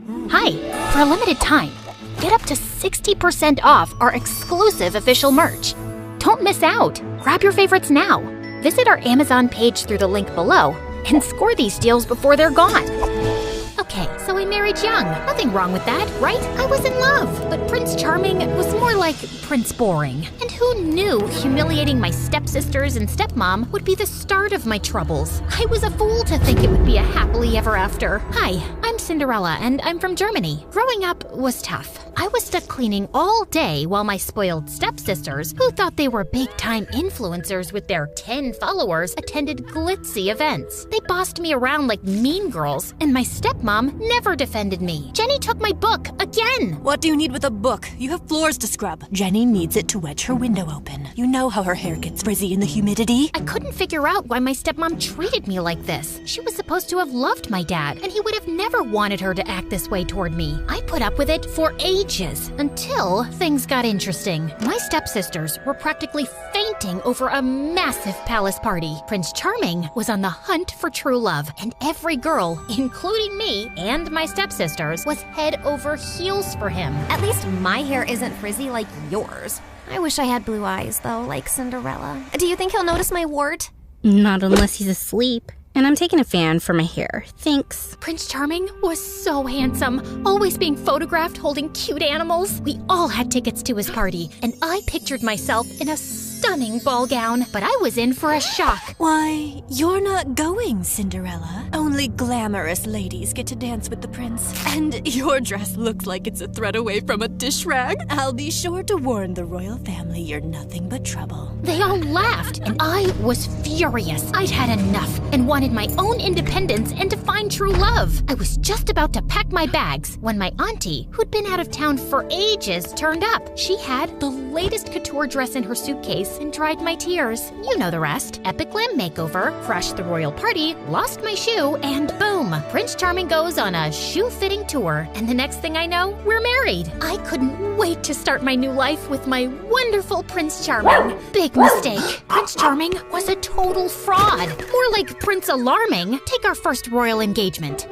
Hi, for a limited time, get up to 60% off our exclusive official merch. Don't miss out. Grab your favorites now. Visit our Amazon page through the link below and score these deals before they're gone. Okay, so I married young. Nothing wrong with that, right? I was in love, but Prince Charming was more like Prince Boring. And who knew humiliating my stepsisters and stepmom would be the start of my troubles? I was a fool to think it would be a happily ever after. Hi, I'm Cinderella, and I'm from Germany. Growing up was tough. I was stuck cleaning all day while my spoiled stepsisters, who thought they were big-time influencers with their 10 followers, attended glitzy events. They bossed me around like mean girls, and my stepmom never defended me. Jenny took my book again. What do you need with a book? You have floors to scrub. Jenny needs it to wedge her window open. You know how her hair gets frizzy in the humidity. I couldn't figure out why my stepmom treated me like this. She was supposed to have loved my dad, and he would have never wanted her to act this way toward me. I put up with it for ages, until things got interesting. My stepsisters were practically fainting over a massive palace party. Prince Charming was on the hunt for true love, and every girl, including me and my stepsisters, was head over heels for him. At least my hair isn't frizzy like yours. I wish I had blue eyes, though, like Cinderella. Do you think he'll notice my wart? Not unless he's asleep. And I'm taking a fan for my hair. Thanks. Prince Charming was so handsome, always being photographed holding cute animals. We all had tickets to his party, and I pictured myself in a stunning ball gown, but I was in for a shock. Why, you're not going, Cinderella. Only glamorous ladies get to dance with the prince. And your dress looks like it's a thread away from a dish rag. I'll be sure to warn the royal family you're nothing but trouble. They all laughed, and I was furious. I'd had enough and wanted my own independence and to find true love. I was just about to pack my bags when my auntie, who'd been out of town for ages, turned up. She had the latest couture dress in her suitcase and dried my tears. You know the rest. Epic glam makeover, crashed the royal party, lost my shoe, and boom, Prince Charming goes on a shoe-fitting tour. And the next thing I know, we're married. I couldn't wait to start my new life with my wonderful Prince Charming. Big mistake. Prince Charming was a total fraud. More like Prince Alarming. Take our first royal engagement.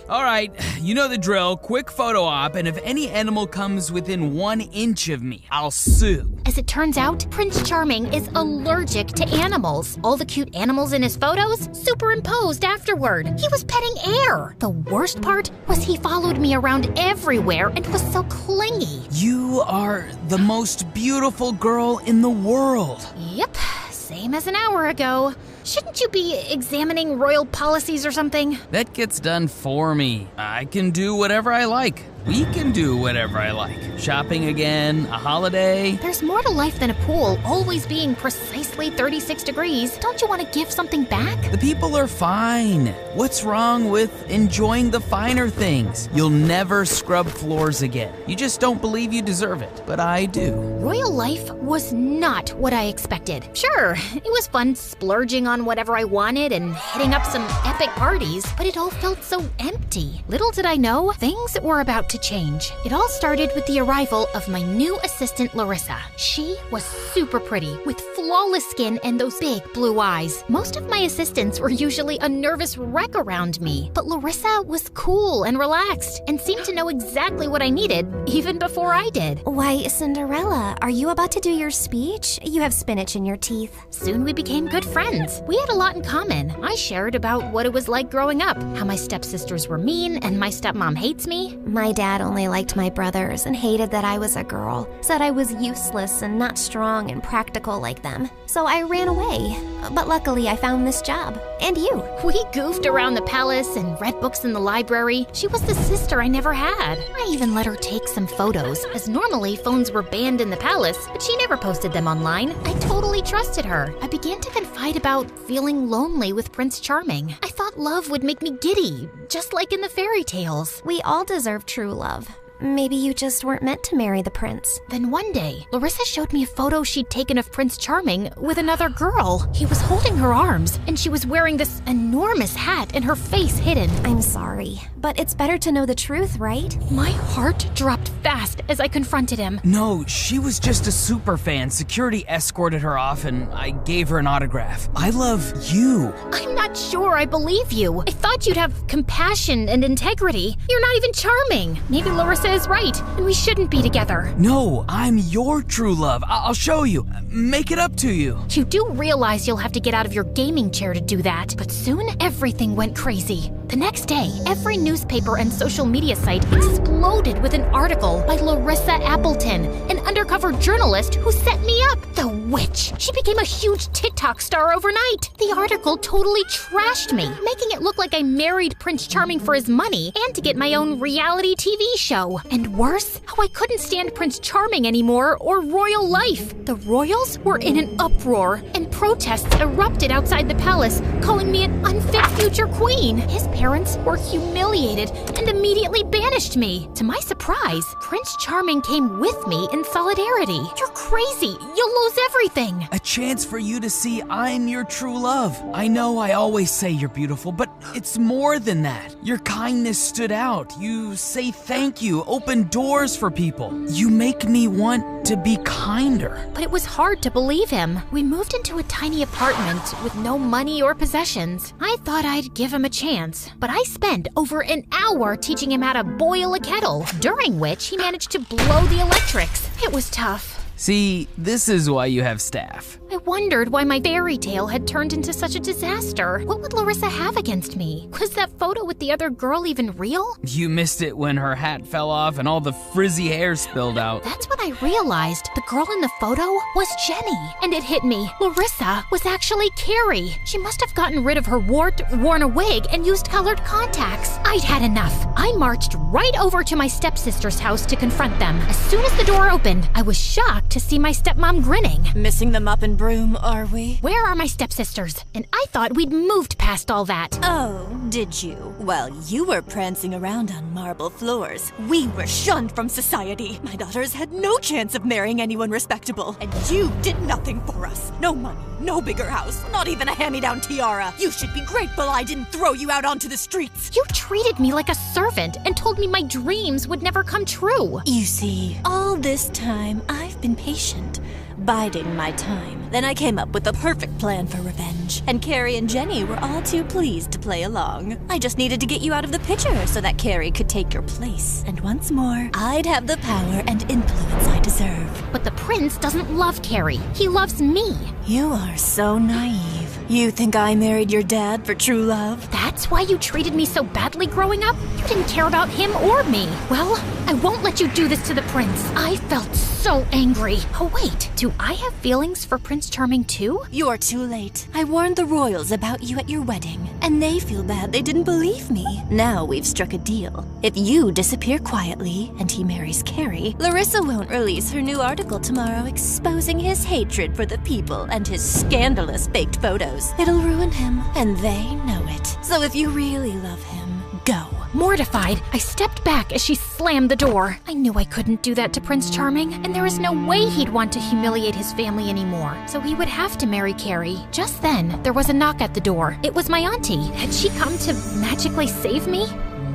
All right, you know the drill. Quick photo op, and if any animal comes within 1 inch of me, I'll sue. As it turns out, Prince Charming is allergic to animals. All the cute animals in his photos superimposed afterward. He was petting air. The worst part was he followed me around everywhere and was so clingy. You are the most beautiful girl in the world. Yep, same as an hour ago. Shouldn't you be examining royal policies or something? That gets done for me. I can do whatever I like. We can do whatever I like. Shopping again, a holiday. There's more to life than a pool always being precisely 36 degrees. Don't you want to give something back? The people are fine. What's wrong with enjoying the finer things? You'll never scrub floors again. You just don't believe you deserve it, but I do. Royal life was not what I expected. Sure, it was fun splurging on whatever I wanted and hitting up some epic parties, but it all felt so empty. Little did I know, things were about to change. It all started with the arrival of my new assistant, Larissa. She was super pretty, with flawless skin and those big blue eyes. Most of my assistants were usually a nervous wreck around me, but Larissa was cool and relaxed and seemed to know exactly what I needed, even before I did. Why, Cinderella, are you about to do your speech? You have spinach in your teeth. Soon we became good friends. We had a lot in common. I shared about what it was like growing up, how my stepsisters were mean and my stepmom hates me. My dad only liked my brothers and hated that I was a girl, said I was useless and not strong and practical like them. So I ran away. But luckily I found this job. And you. We goofed around the palace and read books in the library. She was the sister I never had. I even let her take some photos, as normally phones were banned in the palace, but she never posted them online. I totally trusted her. I began to confide about feeling lonely with Prince Charming. I thought love would make me giddy, just like in the fairy tales. We all deserve true love. Maybe you just weren't meant to marry the prince. Then one day, Larissa showed me a photo she'd taken of Prince Charming with another girl. He was holding her arms, and she was wearing this enormous hat and her face hidden. I'm sorry, but it's better to know the truth, right? My heart dropped fast as I confronted him. No, she was just a super fan. Security escorted her off and I gave her an autograph. I love you. I'm not sure I believe you. I thought you'd have compassion and integrity. You're not even charming. Maybe Larissa is right, and we shouldn't be together. No, I'm your true love. I'll show you. Make it up to you. You do realize you'll have to get out of your gaming chair to do that, but soon everything went crazy. The next day, every newspaper and social media site exploded with an article by Larissa Appleton, an undercover journalist who set me up. The witch! She became a huge TikTok star overnight. The article totally trashed me, making it look like I married Prince Charming for his money and to get my own reality TV show. And worse, how I couldn't stand Prince Charming anymore or royal life. The royals were in an uproar, and protests erupted outside the palace, calling me an unfit future queen. His parents were humiliated and immediately banished me. To my surprise, Prince Charming came with me in solidarity. You're crazy. You'll lose everything. A chance for you to see I'm your true love. I know I always say you're beautiful, but it's more than that. Your kindness stood out. You say thank you, open doors for people. You make me want to be kinder. But it was hard to believe him. We moved into a tiny apartment with no money or possessions. I thought I'd give him a chance, but I spent over an hour teaching him how to boil a kettle, during which he managed to blow the electrics. It was tough. See, this is why you have staff. I wondered why my fairy tale had turned into such a disaster. What would Larissa have against me? Was that photo with the other girl even real? You missed it when her hat fell off and all the frizzy hair spilled out. That's when I realized the girl in the photo was Jenny. And it hit me. Larissa was actually Carrie. She must have gotten rid of her wart, worn a wig, and used colored contacts. I'd had enough. I marched right over to my stepsister's house to confront them. As soon as the door opened, I was shocked to see my stepmom grinning. Missing them up in broom, are we? Where are my stepsisters? And I thought we'd moved past all that. Oh, did you? Well, you were prancing around on marble floors. We were shunned from society. My daughters had no chance of marrying anyone respectable. And you did nothing for us. No money, no bigger house, not even a hand-me-down tiara. You should be grateful I didn't throw you out onto the streets. You treated me like a servant and told me my dreams would never come true. You see, all this time I've been patient, biding my time. Then I came up with the perfect plan for revenge, and Carrie and Jenny were all too pleased to play along. I just needed to get you out of the picture so that Carrie could take your place. And once more, I'd have the power and influence I deserve. But the prince doesn't love Carrie. He loves me. You are so naive. You think I married your dad for true love? That's why you treated me so badly growing up? You didn't care about him or me. Well, I won't let you do this to the prince. I felt so angry. Oh wait, do I have feelings for Prince Charming too? You're too late. I warned the royals about you at your wedding, and they feel bad they didn't believe me. Now we've struck a deal. If you disappear quietly and he marries Carrie, Larissa won't release her new article tomorrow exposing his hatred for the people and his scandalous faked photos. It'll ruin him, and they know it. So if you really love him, go. Mortified, I stepped back as she slammed the door. I knew I couldn't do that to Prince Charming, and there was no way he'd want to humiliate his family anymore, so he would have to marry Carrie. Just then, there was a knock at the door. It was my auntie. Had she come to magically save me?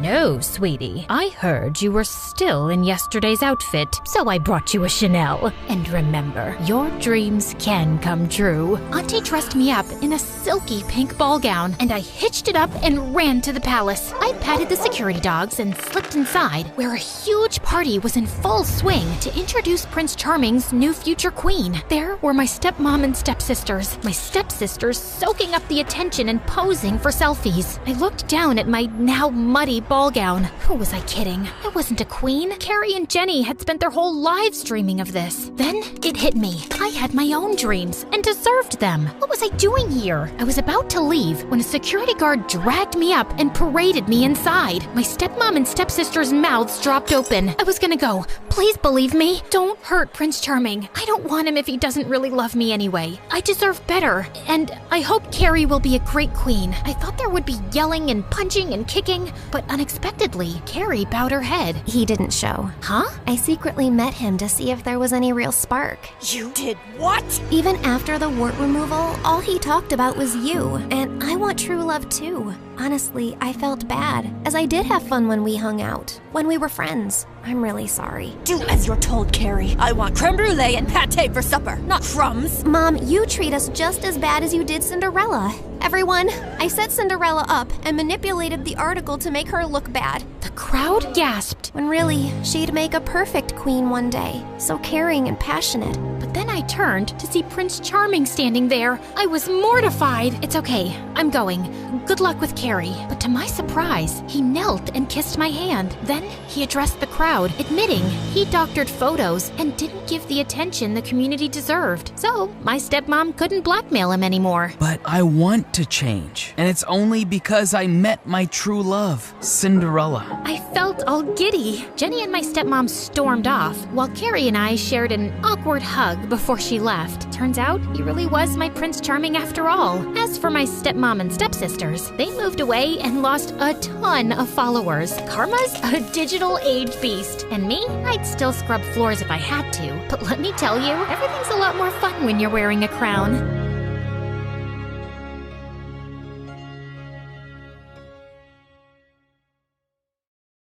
No, sweetie. I heard you were still in yesterday's outfit, so I brought you a Chanel. And remember, your dreams can come true. Auntie dressed me up in a silky pink ball gown, and I hitched it up and ran to the palace. I patted the security dogs and slipped inside, where a huge party was in full swing to introduce Prince Charming's new future queen. There were my stepmom and stepsisters, my stepsisters soaking up the attention and posing for selfies. I looked down at my now muddy ball gown. Who was I kidding? I wasn't a queen. Carrie and Jenny had spent their whole lives dreaming of this. Then it hit me. I had my own dreams and deserved them. What was I doing here? I was about to leave when a security guard dragged me up and paraded me inside. My stepmom and stepsister's mouths dropped open. I was gonna go. Please believe me. Don't hurt Prince Charming. I don't want him if he doesn't really love me anyway. I deserve better. And I hope Carrie will be a great queen. I thought there would be yelling and punching and kicking, but unexpectedly, Carrie bowed her head. He didn't show. Huh? I secretly met him to see if there was any real spark. You did what? Even after the wart removal, all he talked about was you, and I want true love too. Honestly, I felt bad, as I did have fun when we hung out, when we were friends. I'm really sorry. Do as you're told, Carrie. I want creme brulee and pate for supper, not crumbs. Mom, you treat us just as bad as you did Cinderella. Everyone, I set Cinderella up and manipulated the article to make her look bad. The crowd gasped. When really, she'd make a perfect queen one day. So caring and passionate. But then I turned to see Prince Charming standing there. I was mortified. It's okay, I'm going. Good luck with Carrie. But to my surprise, he knelt and kissed my hand. Then he addressed the crowd, admitting he doctored photos and didn't give the attention the community deserved. So my stepmom couldn't blackmail him anymore. But I want to change, and it's only because I met my true love, Cinderella. I felt all giddy. Jenny and my stepmom stormed off, while Carrie and I shared an awkward hug before she left. Turns out, he really was my Prince Charming after all. As for my stepmom and stepsisters, they moved away and lost a ton of followers. Karma's a digital age beast. And me, I'd still scrub floors if I had to. But let me tell you, everything's a lot more fun when you're wearing a crown.